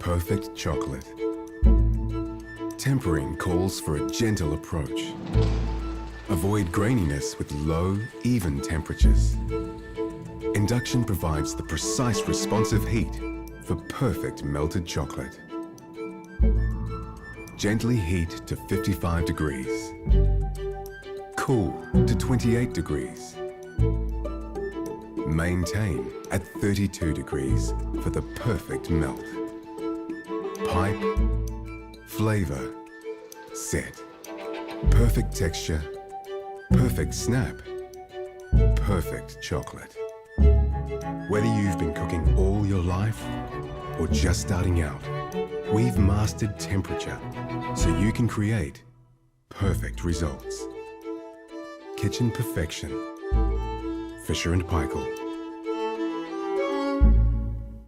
perfect chocolate. Tempering calls for a gentle approach. Avoid graininess with low, even temperatures. Induction provides the precise responsive heat for perfect melted chocolate. Gently heat to 55 degrees. Cool to 28 degrees. Maintain at 32 degrees for the perfect melt. Pipe, flavor, set. Perfect texture, perfect snap, perfect chocolate. Whether you've been cooking all your life or just starting out, we've mastered temperature so you can create perfect results. Kitchen perfection. Fisher & Paykel.